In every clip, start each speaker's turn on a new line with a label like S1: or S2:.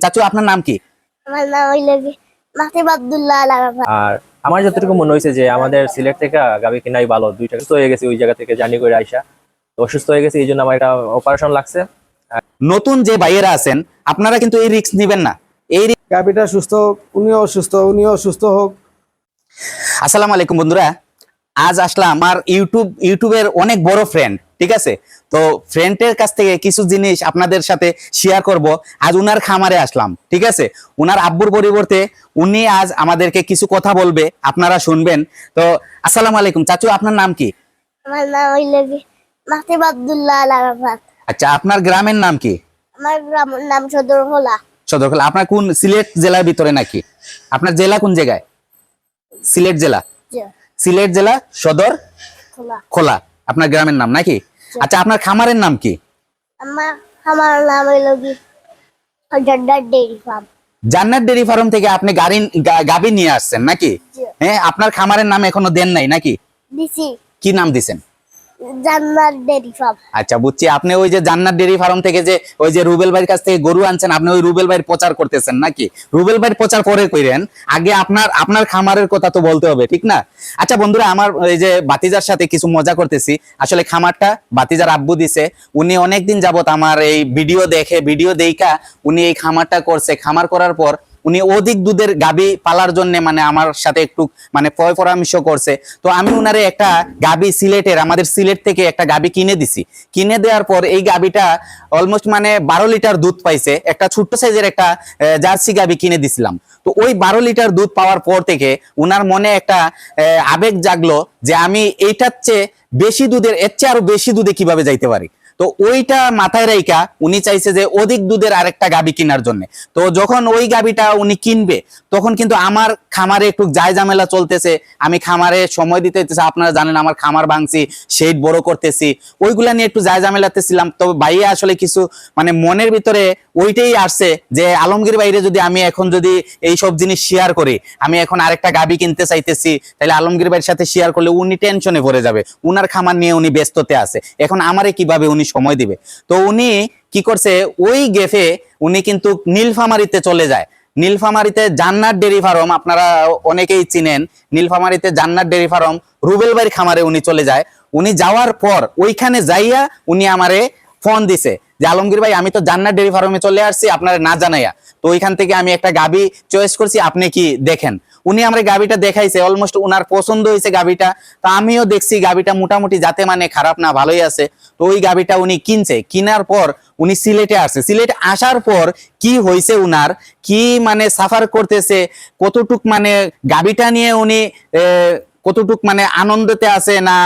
S1: চাচু আপনার নাম কি?
S2: আমার নাম হইল মাসিম আব্দুল্লাহ আল আরাফাত।
S3: আর আমার যতটুকু মনে হয়েছে যে আমাদের সিলেট থেকে গাবি কিনাই ভালো, দুইটা সুস্থ হয়ে গেছে ওই জায়গা থেকে জার্নি করে আইসা, তো অসুস্থ হয়ে গেছে, এই জন্য আমার একটা অপারেশন লাগছে।
S1: নতুন যে ভাইয়েরা আছেন আপনারা কিন্তু এই রিস্ক নেবেন না। এই
S4: গাবিটা সুস্থ হোক, উনিও সুস্থ হোক।
S1: আসসালামু আলাইকুম বন্ধুরা, আজ আসলাম আমার ইউটিউবের অনেক বড় ফ্রেন্ড, ঠিক আছে? তো ফ্রেন্ডের কাছ থেকে কিছু জিনিস আপনাদের সাথে শেয়ার করব। আজ উনার খামারে আসলাম, ঠিক আছে? উনার আব্বুর পরিবর্তে উনি আজ আমাদেরকে কিছু কথা বলবে, আপনারা শুনবেন। তো আসসালামু আলাইকুম চাচু, আপনার নাম কি?
S2: আমার নাম হইল মাসিম আব্দুল্লাহ আল আরাফাত।
S1: আচ্ছা, আপনার গ্রামের নাম কি?
S2: আমার গ্রামের নাম সদরখোলা।
S1: সদরখোলা। আপনার কোন সিলেট জেলার ভিতরে নাকি? আপনার জেলা কোন জায়গায়? সিলেট জেলা। সিলেট জেলা সদর খোলা আপনার গ্রামের নাম নাকি? আচ্ছা, আপনার খামারের নাম কি?
S2: আমার নাম হইল জান্নাত ডেইরি ফার্ম।
S1: জান্নাত ডেইরি ফার্ম থেকে আপনি গাভী নিয়ে আসছেন নাকি? হ্যাঁ, আপনার খামারের নাম এখনো দেন নাই নাকি?
S2: দিছি।
S1: কি নাম দিছেন?
S2: জান্নাত ডেইরি ফার্ম।
S1: আচ্ছা, বুঝছি। আপনি ওই যে জান্নাত ডেইরি ফার্ম থেকে যে ওই যে রুবেল ভাইয়ের কাছ থেকে গরু আনছেন, আপনি ওই রুবেল ভাইয়ের প্রচার করতেছেন নাকি? রুবেল ভাইয়ের প্রচার পরে কইরেন, আগে আপনার খামারের কথা তো বলতে হবে, ঠিক না? আচ্ছা বন্ধুরা, আমার এই যে বাতিজার সাথে কিছু মজা করতেছি। আসলে খামারটা বাতিজার আব্বু দিছে। উনি অনেকদিন যাবত আমার এই ভিডিও দেখা উনি এই খামারটা করছে। খামার করার পর উনি অধিক দুধের গাভী পালার জন্য মানে আমার সাথে একটু মানে পরামর্শ করছে। তো আমি উনারে একটা গাভী আমাদের সিলেট থেকে একটা গাভী কিনে দিছি। কিনে দেওয়ার পর এই গাভীটা অলমোস্ট মানে 12 লিটার দুধ পাইছে। একটা ছোট্ট সাইজের একটা জার্সি গাভী কিনে দিছিলাম। তো ওই 12 লিটার দুধ পাওয়ার পর থেকে উনার মনে একটা আবেগ জাগলো যে আমি এইটার চেয়ে বেশি দুধের, এর চেয়ে আরো বেশি দুধে কিভাবে যাইতে পারি। তো ওইটা মাথায় রাইখা উনি চাইছে যে অধিক দুধের আরেকটা গাভী কেনার জন্য। তো যখন ওই গাভীটা উনি কিনবে তখন কিন্তু আমার খামারে একটু ঝামেলা চলতেছে। আমি খামারে সময় দিতে হইতেছে। আপনারা জানেন আমার খামার ভাঙছি, শেড বড় করতেছি, ওইগুলা নিয়ে একটু ঝামেলাতে ছিলাম। তবে ভাইয়া আসলে কিছু মানে মনের ভিতরে ওইটাই আসছে যে আলমগীর বাইরে যদি আমি এখন যদি এই সব জিনিস শেয়ার করি, আমি এখন আরেকটা গাভী কিনতে চাইতেছি, তাহলে আলমগীর ভাইয়ের সাথে শেয়ার করলে উনি টেনশনে পড়ে যাবে। উনার খামার নিয়ে উনি ব্যস্ততে আছে, এখন আমারে কিভাবে উনি সময় দিবে। তো উনি কি করছে, ওই গেফে উনি কিন্তু নীলফামারীতে চলে যায়। নীলফামারীতে জান্নাত ডেইরি ফার্ম, আপনারা অনেকেই চিনেন। নীলফামারীতে জান্নাত ডেইরি ফার্ম রুবেল ভাইয়ের খামারে উনি চলে যায়। উনি যাওয়ার পর ওইখানে যাইয়া উনি আমারে ফোন দিছে যে আলমগীর ভাই, আমি তো জান্নাত ডেইরি ফার্মে চলে আসছি আপনারা না জানাইয়া। তো ওইখান থেকে আমি একটা গাভী চয়েস করছি, আপনি কি দেখেন। উনি আমার গাভীটা দেখাইছে, অলমোস্ট উনার পছন্দ হয়েছে গাভীটা। তো আমিও দেখছি গাভীটা মোটামুটি যাতে মানে খারাপ না, ভালোই আছে। তো ওই গাভীটা উনি কিনছে। কিনার পর উনি সিলেটে আসছে। সিলেটে আসার পর কি হয়েছে, উনার কি মানে সাফার করতেছে, কতটুক মানে গাভীটা নিয়ে উনি কতটুক মানে আনন্দতে আছে না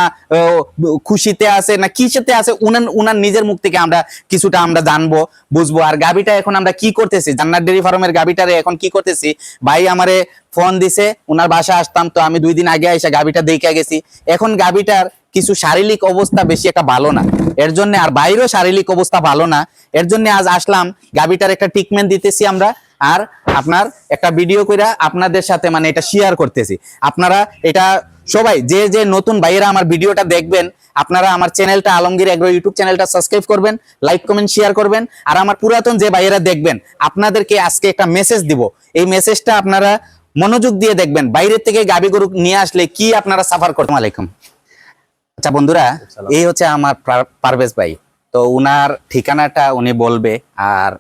S1: খুশিতে আছে না কিসেতে আছে, উনার নিজের মুখ থেকে আমরা কিছুটা আমরা জানবো, বুঝবো। আর গাভীটা এখন আমরা কি করতেছি, জান্নাত ডেইরি ফার্মের গাভীটারে এখন কি করতেছি, ভাই আমারে ফোন দিছে, উনার বাসা আসতাম। তো আমি 2 দিন আগে এসে গাভীটা দেখে গেছি। এখন গাভীটার কিছু শারীরিক অবস্থা বেশি একটা ভালো না, এর জন্য আর বাইরেও শারীরিক অবস্থা ভালো না, এর জন্য আজ আসলাম। গাভীটার একটা ট্রিটমেন্ট দিতেছি আমরা, আর আপনার একটা ভিডিও কইরা আপনাদের সাথে মানে এটা শেয়ার করতেছি। আপনারা এটা সবাই যে নতুন ভাইয়েরা আমার ভিডিওটা দেখবেন, আপনারা আমার চ্যানেলটা আলমগীর এগ্রো ইউটিউব চ্যানেলটা সাবস্ক্রাইব করবেন, লাইক কমেন্ট শেয়ার করবেন। আর আমার পুরাতন যে ভাইয়েরা দেখবেন, আপনাদেরকে আজকে একটা মেসেজ দিব। এই মেসেজটা আপনারা মনোযোগ দিয়ে দেখবেন। বাইরের থেকে গাভী গরু নিয়ে আসলে কি আপনারা সাফার করতে। আলাইকুম। আচ্ছা বন্ধুরা, এই হচ্ছে আমার পারভেজ ভাই। তো উনার ঠিকানাটা উনি বলবে। আর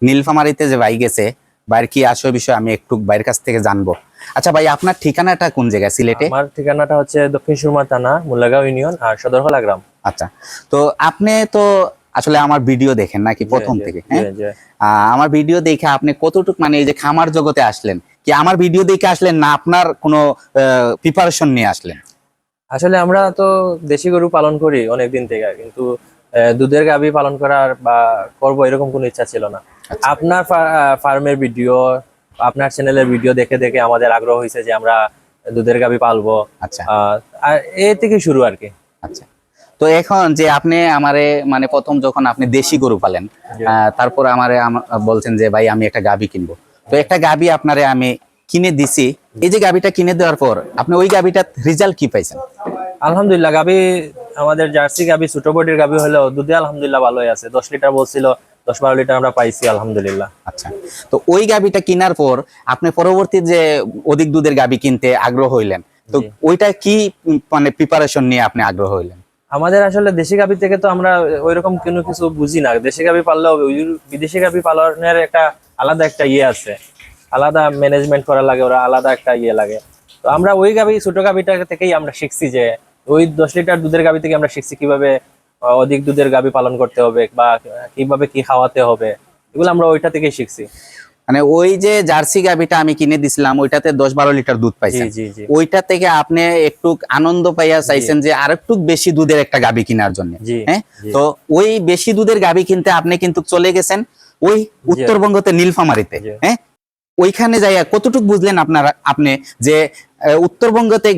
S1: নীলফামারীতে যে ভাই গেছে, ভাইয়ের কি আসল বিষয় আমি একটু ভাইয়ের কাছ থেকে জানবো। আচ্ছা ভাই, আপনার ঠিকানাটা কোন জায়গায় সিলেটে?
S3: আমার ঠিকানাটা হচ্ছে দক্ষিণ সুরমা থানা, মুল্লাগাঁও ইউনিয়ন, আর সদরখোলা গ্রাম।
S1: আচ্ছা, তো আপনি তো আসলে আমার ভিডিও দেখেন নাকি প্রথম থেকে? হ্যাঁ, আমার ভিডিও দেখে আপনি কতটুক মানে এই যে খামার জগতে আসলেন, কি আমার ভিডিও দেখে আসলেন না আপনার কোনো প্রিপারেশন নিয়ে আসলেন?
S3: আসলে আমরা তো দেশি গরু পালন করি অনেকদিন থেকে, কিন্তু দুধের গাভী পালন করার বা করবো এরকম কোনো ইচ্ছা ছিল না। আপনার ফার্মের ভিডিও, আপনার চ্যানেলের ভিডিও দেখে দেখে আমাদের আগ্রহ হয়েছে যে আমরা দুধের গাভী পালবো।
S1: আচ্ছা,
S3: আর এ থেকে শুরু আর কি।
S1: আচ্ছা, তো এখন যে আপনি আমারে মানে প্রথম যখন আপনি দেশি গরু পালেন, তারপর আমারে বলছেন যে ভাই আমি একটা গাভী কিনবো। তো একটা গাভী আপনারে আমি কিনে দিছি। এই যে গাভীটা কিনে দেওয়ার পর আপনি ওই গাভীটার রেজাল্ট কি পাইছেন?
S3: আলহামদুলিল্লাহ, গাভী আমাদের জার্সি গাভী ছোট বডির গাভী হলেও দুধে আলহামদুলিল্লাহ ভালোই আছে। 10 লিটার বলছিল, 10-12 লিটার আমরা পাইছি আলহামদুলিল্লাহ।
S1: আচ্ছা, তো ওই গাবিটা কেনার পর আপনি পরবর্তী যে অধিক দুধের গাবি কিনতে আগ্রহ হইলেন, তো
S3: জি।
S1: ওইটা কি মানে প্রিপারেশন নিয়ে আপনি আগ্রহ হইলেন?
S3: আমাদের আসলে দেশি গাভী থেকে তো আমরা ওইরকম কোনো কিছু বুঝি না। দেশি গাভী পাললেও বিদেশি গাভী পালনের একটা আলাদা একটা ইয়ে আছে, আলাদা ম্যানেজমেন্ট করা লাগে, ওরা আলাদা একটা ইয়ে লাগে। তো আমরা ওই গাভী, ছোট গাভীটা থেকেই আমরা শিখছি যে ওই 10 লিটার দুধের গাভী থেকে আমরা শিখছি কিভাবে অধিক দুধের গাভী পালন করতে হবে বা কিভাবে কি খাওয়াতে হবে, এগুলো আমরা ওইটা থেকেই শিখছি।
S1: মানে ওই যে জার্সি গাবিটা আমি কিনে দিছিলাম ওইটাতে 10-12 লিটার দুধ
S3: জি
S1: পাইছেন,
S3: জি জি
S1: ওইটা থেকে আপনি একটু আনন্দ পাইয়া চাইছেন যে আর একটু বেশি দুধের একটা গাবি কেনার জন্য।
S3: জি,
S1: হ্যাঁ,
S3: জি।
S1: তো ওই বেশি দুধের গাবি কিনতে আপনি কিন্তু চলে গেছেন ওই উত্তরবঙ্গতে নীলফামারীতে।
S3: জি।
S1: হ্যাঁ, ওইখানে যাইয়া কতটুকু বুঝলেন আপনি যে উত্তরবঙ্গতে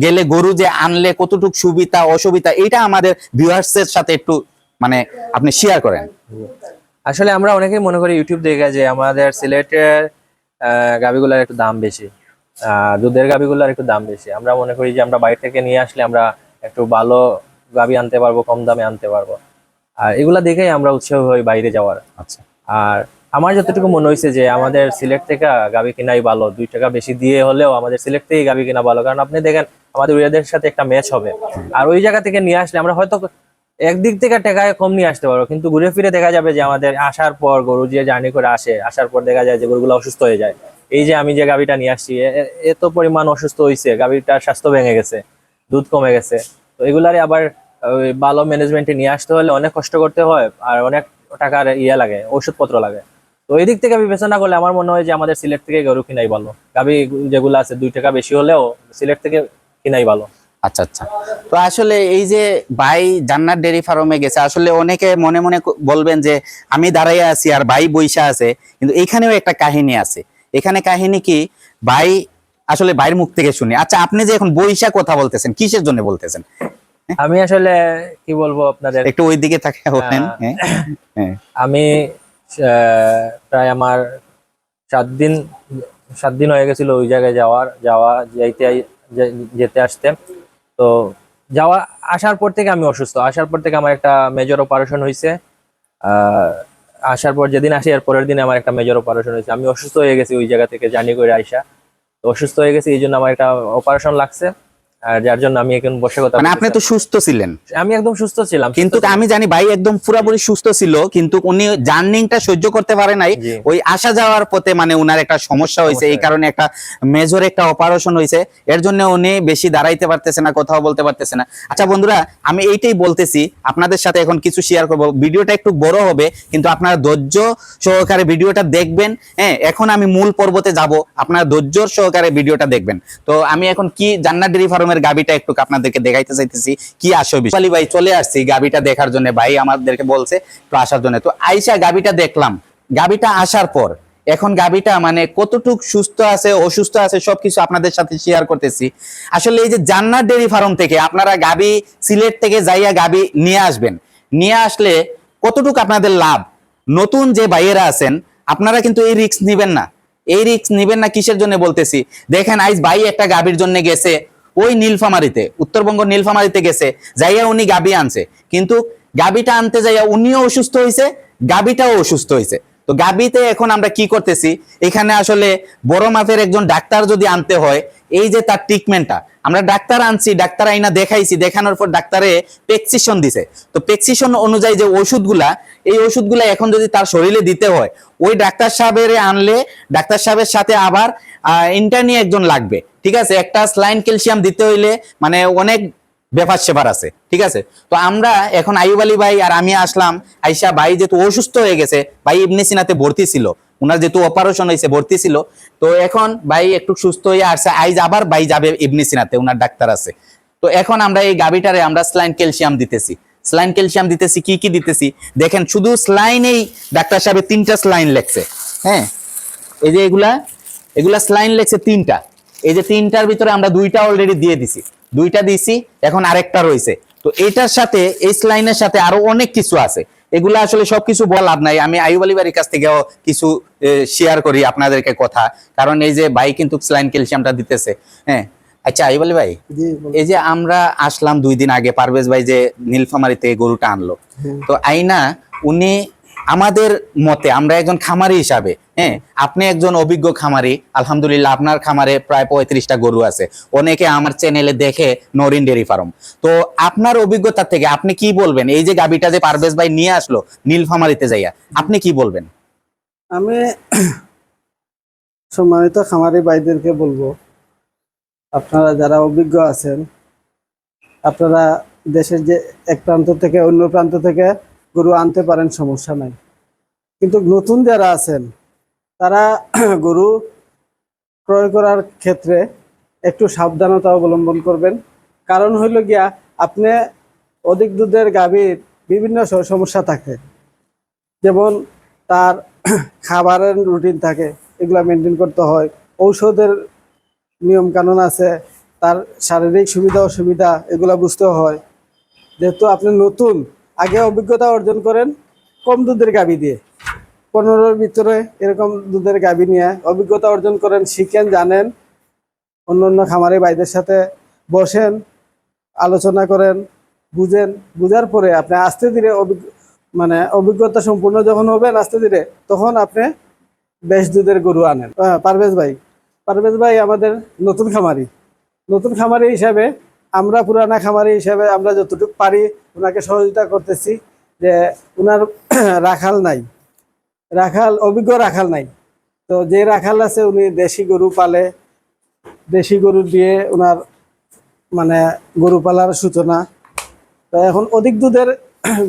S1: গেলে গরু যে আনলে কতটুকু সুবিধা অসুবিধা, এটা আমাদের ভিউয়ার্সের সাথে একটু মানে আপনি শেয়ার করেন।
S3: আসলে আমরা অনেকেই মনে করি ইউটিউব দেখে যে আমাদের সিলেটের গাভিগুলার একটু দাম বেশি, দুধের গাভিগুলার একটু দাম বেশি। আমরা মনে করি যে আমরা বাইরে থেকে নিয়ে আসলে আমরা একটু ভালো গাভি আনতে পারবো, কম দামে আনতে পারবো, আর এগুলা দেখেই আমরা উৎসাহ হই বাইরে যাওয়ার।
S1: আচ্ছা,
S3: আর আমার যতটুকু মনে হয়েছে যে আমাদের সিলেট থেকে গাভি কেনাই ভালো, 2 টাকা বেশি দিয়ে হলেও আমাদের সিলেট থেকে গাভি কেনা ভালো। কারণ আপনি দেখেন আমাদের ওইদের সাথে একটা ম্যাচ হবে, আর ওই জায়গা থেকে নিয়ে আসলে আমরা হয়তো একদিক থেকে টাকায় কম নিয়ে আসতে পারবো, কিন্তু ঘুরে ফিরে দেখা যাবে যে আমাদের আসার পর গরু যে জার্নি করে আসে, আসার পর দেখা যায় যে গরুগুলো অসুস্থ হয়ে যায়। এই যে আমি যে গাভিটা নিয়ে আসছি এত পরিমাণ অসুস্থ হয়েছে, গাভিটার স্বাস্থ্য ভেঙে গেছে, দুধ কমে গেছে। তো এগুলারে আবার ওই ভালো ম্যানেজমেন্টে নিয়ে আসতে হলে অনেক কষ্ট করতে হয়, আর অনেক টাকার ইয়ে লাগে, ওষুধপত্র লাগে। তো এই দিক থেকে বিবেচনা করলে আমার মনে হয় যে আমাদের সিলেট থেকে গরু কিনাই ভালো। গাভি যেগুলো আছে 2 টাকা বেশি হলেও সিলেট থেকে কিনাই ভালো।
S1: আচ্ছা আচ্ছা, তো আসলে এই যে ভাই জান্নাত ডেইরি ফার্মে গেছে, আসলে অনেকে মনে মনে বলবেন যে আমি দাঁড়াইয়া আছি আর ভাই বইসা আছে, কিন্তু এখানেও একটা কাহিনী আছে। এখানে কাহিনী কি, ভাই আসলে ভাইয়ের মুখ থেকে শুনি। আচ্ছা, আপনি যে এখন বইসা কথা বলতেছেন কিসের জন্য বলতেছেন?
S3: আমি আসলে কি বলবো আপনাদের,
S1: একটু ওই দিকে থাকে বলেন। হ্যাঁ, হ্যাঁ।
S3: আমি প্রায় আমার 7 দিন হয়ে গেছিল ওই জায়গায় যেতে আসতে। তো আসার পর থেকে আমি অসুস্থ, আসার পর থেকে আমার একটা মেজর অপারেশন হয়েছে। আসার পর যেদিন আসি এর পরের দিনে আমার একটা মেজর অপারেশন হয়েছে। আমি অসুস্থ হয়ে গেছি ওই জায়গা থেকে জার্নি করে আইসা, তো অসুস্থ হয়ে গেছি, এই জন্য আমার একটা অপারেশন লাগছে, আর যার জন্য আমি এখন বসে কথা
S1: মানে আপনি
S3: বলতেছি।
S1: তো সুস্থ ছিলেন,
S3: আমি একদম সুস্থ ছিলাম,
S1: কিন্তু আমি জানি ভাই একদম পুরোপুরি সুস্থ ছিল, কিন্তু উনি জার্নিংটা সহ্য করতে পারে নাই।
S3: জি।
S1: ওই আসা যাওয়ার পথে মানে উনার একটা সমস্যা হয়েছে, এই কারণে একটা মেজর একটা অপারেশন হয়েছে, এর জন্য উনি বেশি দাঁড়াইতে পারতেছে না, কথাও বলতে পারতেছে না। আচ্ছা বন্ধুরা, আমি এইটাই বলতেছি আপনাদের সাথে এখন কিছু শেয়ার করব। ভিডিওটা একটু বড় হবে, কিন্তু আপনারা ধৈর্য সহকারে ভিডিওটা দেখবেন। হ্যাঁ, এখন আমি মূল পর্বতে যাব, আপনারা ধৈর্য সহকারে ভিডিওটা দেখবেন। তো আমি এখন কি জান্নাত ডেইরি ফার্মের গাবিটা একটু আপনাদেরকে দেখাইতে চাইতেছি কি আসবে। ভাই চলে আসছি গাবিটা দেখার জন্য, ভাই আমাদেরকে বলছে তো আসার জন্য। তো আইসা গাবিটা দেখলাম, গাবিটা আসার পর এখন গাবিটা মানে কতটুক সুস্থ আছে অসুস্থ আছে সবকিছু আপনাদের সাথে শেয়ার করতেছি। আসলে এই যে জান্নাত ডেইরি ফার্ম থেকে আপনারা গাবি সিলেট থেকে যাইয়া গাবি নিয়ে আসবেন, নিয়ে আসলে কতটুক আপনাদের লাভ। নতুন যে ভাইয়েরা আছেন আপনারা কিন্তু এই রিস্ক নিবেন না, এই রিস্ক নিবেন না। কিসের জন্য বলতেছি, দেখেন আইজ ভাই একটা গাবির জন্য গেছে ওই নীলফামারীতে, উত্তরবঙ্গ নীলফামারীতে গেছে, যাইয়া উনি গাবি আনছে, কিন্তু গাবিটা আনতে যাইয়া উনিও অসুস্থ হয়েছে, গাবিটাও অসুস্থ হয়েছে। তো গাবিতে এখন আমরা কি করতেছি, এখানে আসলে বড় মাপের একজন ডাক্তার যদি আনতে হয়, এই যে তার ট্রিটমেন্টটা আমরা ডাক্তার আনছি, ডাক্তার আইনা দেখাইছি, দেখানোর পর ডাক্তারে প্রেসক্রিপশন দিছে। তো প্রেসক্রিপশন অনুযায়ী যে ওষুধগুলা, এই ওষুধগুলা এখন যদি তার শরীরে দিতে হয়, ওই ডাক্তার সাহেবের আনলে ডাক্তার সাহেবের সাথে আবার ইন্টার্নি একজন লাগবে, ঠিক আছে। একটা স্লাইন ক্যালসিয়াম দিতে হইলে মানে অনেক ব্যাপার সেবার আছে, ঠিক আছে। তো আমরা এখন আইয়ুব আলী ভাই আর আমি আসলাম, আইসা ভাই যেহেতু অসুস্থ হয়ে গেছে, ভাই ইবনে সিনাতে ভর্তি ছিল, ওনার যেহেতু অপারেশন হয়েছে ভর্তি ছিল, তো এখন ভাই একটু সুস্থ হয়ে আসছে, আইজ আবার ভাই যাবে ইবনে সিনাতে, ওনার ডাক্তার আছে। তো এখন আমরা এই গাবিটারে আমরা স্লাইন ক্যালসিয়াম দিতেছি, স্লাইন ক্যালসিয়াম দিতেছি। কি কি দিতেছি দেখেন, শুধু স্লাইনেই ডাক্তার সাহেবের 3টা স্লাইন লেখছে। হ্যাঁ, এই যে এগুলা স্লাইন লেখছে 3টা, এই যে 3টার ভিতরে আমরা 2টা অলরেডি দিয়ে দিছি, 2টা দিছি, এখন আরেকটা রয়েছে। তো এটার সাথে এই স্লাইনের সাথে আরো অনেক কিছু আছে, এগুলা আসলে সবকিছু বলার নাই। আমি আইয়ুব আলী ভাইয়ের কাছ থেকেও কিছু শেয়ার করি আপনাদেরকে কথা, কারণ এই যে ভাই কিন্তু স্লাইন ক্যালসিয়ামটা দিতেছে। হ্যাঁ, আচ্ছা আইয়ুব আলী ভাই,
S4: জি
S1: এই যে আমরা আসলাম 2 দিন আগে, পারভেজ ভাই যে নীলফামারীতে গরুটা আনলো, তো আইনা উনি আমাদের মতে আমরা একজন খামারি হিসাবে, হ্যাঁ, আপনি একজন অভিজ্ঞ খামারি, আলহামদুলিল্লাহ আপনার খামারে প্রায় 35টা গরু আছে, অনেকে আমার চ্যানেলে দেখে নরিন ডেয়ারি ফার্ম। তো আপনার অভিজ্ঞতা থেকে আপনি কি বলবেন, এই যে গাবিটা যে পারভেজ ভাই নিয়ে আসলো নীলফামারীতে যাইয়া, আপনি কি বলবেন?
S4: আমি সম্মানিত খামারি ভাইদেরকে বলবো, আপনারা যারা অভিজ্ঞ আছেন, আপনারা দেশের যে এক প্রান্ত থেকে অন্য প্রান্ত থেকে গরু আনতে পারেন, সমস্যা নাই। কিন্তু নতুন যারা আছেন তারা গরু ক্রয় করার ক্ষেত্রে একটু সাবধানতা অবলম্বন করবেন। কারণ হইল গিয়া, আপনি অধিক দুধের গাভীর বিভিন্ন সমস্যা থাকে, যেমন তার খাবারের রুটিন থাকে, এগুলা মেনটেন করতে হয়, ঔষধের নিয়ম কানুন আছে, তার শারীরিক সুবিধা অসুবিধা এগুলা বুঝতে হয়। যেহেতু আপনি নতুন, আগে অভিজ্ঞতা অর্জন করেন কম দুধের গাভী দিয়ে, 15-র ভিতরে এরকম দুধের গাভী নিয়ে অভিজ্ঞতা অর্জন করেন, শিখেন, জানেন, অন্য অন্য খামারি ভাইদের সাথে বসেন, আলোচনা করেন, বুঝেন, বুঝার পরে আপনি আস্তে ধীরে অভিজ্ঞতা সম্পূর্ণ যখন হবেন আস্তে ধীরে, তখন আপনি বেশ দুধের গরু আনেন। পারভেজ ভাই আমাদের নতুন খামারি হিসাবে, আমরা পুরানা খামারি হিসাবে আমরা যতটুকু পারি ওনাকে সহযোগিতা করতেছি। যে ওনার অভিজ্ঞ রাখাল নাই, তো যে রাখাল আছে উনি দেশি গরু পালে, দেশি গরু দিয়ে ওনার গরু পালার সূচনা। তো এখন অধিক দুধের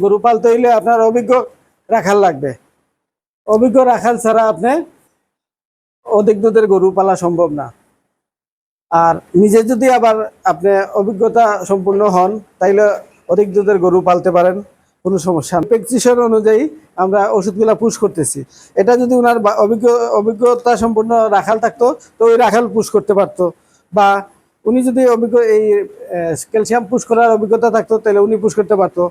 S4: গরু পালতে হইলে আপনার অভিজ্ঞ রাখাল লাগবে। অভিজ্ঞ রাখাল ছাড়া আপনি অধিক দুধের গরু পালা সম্ভব না। আর নিজে যদি আবার আপনি অভিজ্ঞতা সম্পূর্ণ হন, তাইলে অধিক দুধের গরু পালতে পারেন, কোনো সমস্যা নেই। প্রেসক্রিপশন অনুযায়ী আমরা ওষুধগুলা পুশ করতেছি। এটা যদি ওনার অভিজ্ঞতা সম্পূর্ণ রাখাল থাকতো, তো ওই রাখাল পুশ করতে পারতো, বা উনি যদি এই ক্যালসিয়াম পুশ করার অভিজ্ঞতা থাকতো, তাহলে উনি পুশ করতে পারতো।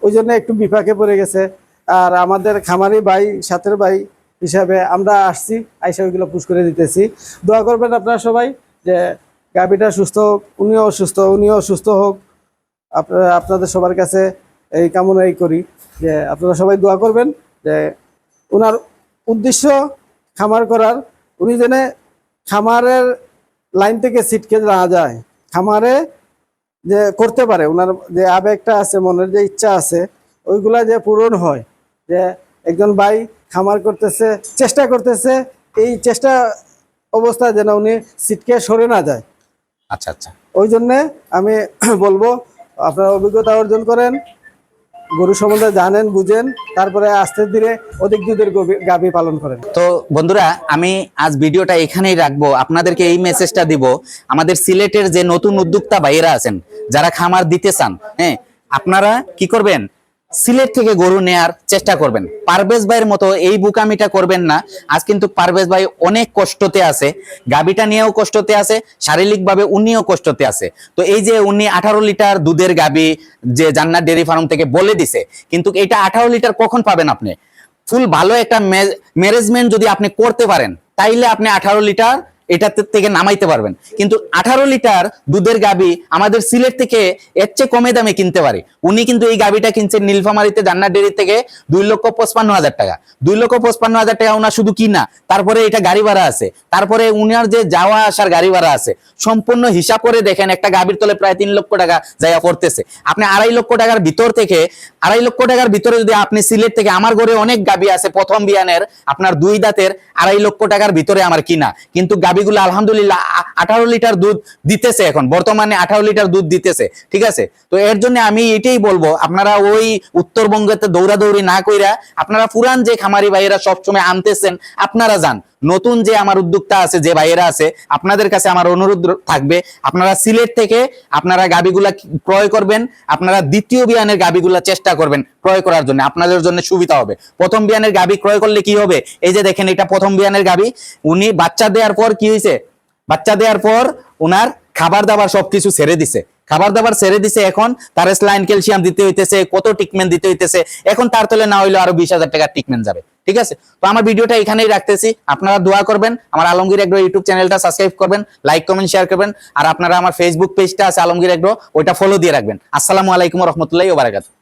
S4: ওই জন্য একটু বিপাকে পড়ে গেছে। আর আমাদের খামারি ভাই, সাথের ভাই হিসাবে আমরা আসছি, আইসা ওইগুলো পুশ করে দিতেছি। দোয়া করবেন আপনারা সবাই যে গাভীটা সুস্থ হোক, উনিও সুস্থ হোক। আপনাদের সবার কাছে এই কামনাই করি যে আপনারা সবাই দোয়া করবেন যে ওনার উদ্দেশ্য খামার করার, উনি যেন খামারের লাইন থেকে ছিটকে না যায়, খামারে যে করতে পারে, ওনার যে আবেগটা আছে, মনের যে ইচ্ছা আছে, ওইগুলা যে পূরণ হয়। যে একজন ভাই খামার করতেছে, চেষ্টা করতেছে, এই চেষ্টা অবস্থায় যেন উনি ছিটকে সরে না যায়।
S1: আচ্ছা আচ্ছা,
S4: ওই জন্যে আমি বলবো আপনারা অভিজ্ঞতা অর্জন করেন, গরু সম্বন্ধে জানেন, বুঝেন, তারপরে আস্তে ধীরে অধিক দুধের গাভী পালন করেন।
S1: তো বন্ধুরা, আমি আজ ভিডিওটা এখানেই রাখবো। আপনাদেরকে এই মেসেজটা দিব, আমাদের সিলেটের যে নতুন উদ্যোক্তা ভাইয়েরা আছেন, যারা খামার দিতে চান, হ্যাঁ, আপনারা কি করবেন, সিলেট থেকে গরু নেয়ার চেষ্টা করবেন। পারভেজ ভাইয়ের মতো এই বুকামিটা করবেন না। আজ কিন্তু পারভেজ ভাই অনেক কষ্টতে আছে, গাবিটা নিয়েও কষ্টতে আছে, শারীরিকভাবে উনিও কষ্টতে আছে। তো এই যে উনি 18 লিটার দুধের গাবি যে জান্নাত ডেয়ারি ফার্ম থেকে বলে দিছে, কিন্তু এটা 18 লিটার কখন পাবেন আপনি? ফুল ভালো একটা ম্যানেজমেন্ট যদি আপনি করতে পারেন, তাইলে আপনি 18 লিটার এটা থেকে নামাইতে পারবেন। কিন্তু 18 লিটার দুধের গাবি আমাদের সিলেট থেকে এর চেয়ে কমে দামে কিনতে পারে। উনি কিন্তু এই গাবিটা কিনছেন নীলফামারীতে জান্নাত ডেয়ারি থেকে 2,55,000 টাকা। 2,55,000 টাকা ওনার শুধু কিনা, তারপরে এটা গাড়ি ভাড়া আছে, তারপরে উনার যে যাওয়া আসার গাড়ি ভাড়া আছে, সম্পূর্ণ হিসাব করে দেখেন একটা গাবির তলে প্রায় 3 লক্ষ টাকা যাইয়া পড়তেছে। আপনি 2.5 লক্ষ টাকার ভিতর থেকে, 2.5 লক্ষ টাকার ভিতরে যদি আপনি সিলেট থেকে, আমার ঘরে অনেক গাবি আছে প্রথম বিয়ানের, আপনার 2 দাঁতের, 2.5 লক্ষ টাকার ভিতরে আমার কিনা, কিন্তু গাবিগুলো আলহামদুলিল্লাহ 18 লিটার দুধ দিতেছে, এখন বর্তমানে 18 লিটার দুধ দিতেছে। ঠিক আছে, তো এর জন্য আমি এটাই বলবো, আপনারা ওই উত্তরবঙ্গেতে দৌড়াদৌড়ি না কইরা, আপনারা পুরান যে খামারি ভাইয়েরা সবসময় আনতেছেন, আপনারা যান। নতুন যে আমার উদ্যোক্তা আছে, যে ভাইয়েরা আছে, আপনাদের কাছে আমার অনুরোধ থাকবে, আপনারা সিলেট থেকে আপনারা গাবিগুলা ক্রয় করবেন। আপনারা দ্বিতীয় বিয়ানের গাবিগুলা চেষ্টা করবেন ক্রয় করার জন্য, আপনাদের জন্য সুবিধা হবে। প্রথম বিয়ানের গাবি ক্রয় করলে কি হবে, এই যে দেখেন এটা প্রথম বিয়ানের গাবি, উনি বাচ্চা দেওয়ার পর কি হয়েছে, বাচ্চা দেওয়ার পর উনার খাবার দাবার সবকিছু ছেড়ে দিছে, খাবার দাবার ছেড়ে দিছে। এখন তার স্লাইন ক্যালসিয়াম দিতে হইতেছে, কত ট্রিটমেন্ট দিতে হইতেছে, এখন তার তলে না হইলে আরো 20,000 টাকার ট্রিটমেন্ট যাবে। ঠিক আছে, তো আমার ভিডিওটা এখানেই রাখতেছি। আপনারা দোয়া করবেন, আমার আলমগীর এগ্রো ইউটিউব চ্যানেলটা সাবস্ক্রাইব করবেন, লাইক কমেন্ট শেয়ার করবেন, আর আপনারা আমার ফেসবুক পেজটা আছে আলমগীর এগ্রো, ওইটা ফলো দিয়ে রাখবেন। আসসালামু আলাইকুম ওয়া রাহমাতুল্লাহি ওয়া বারাকাতুহু।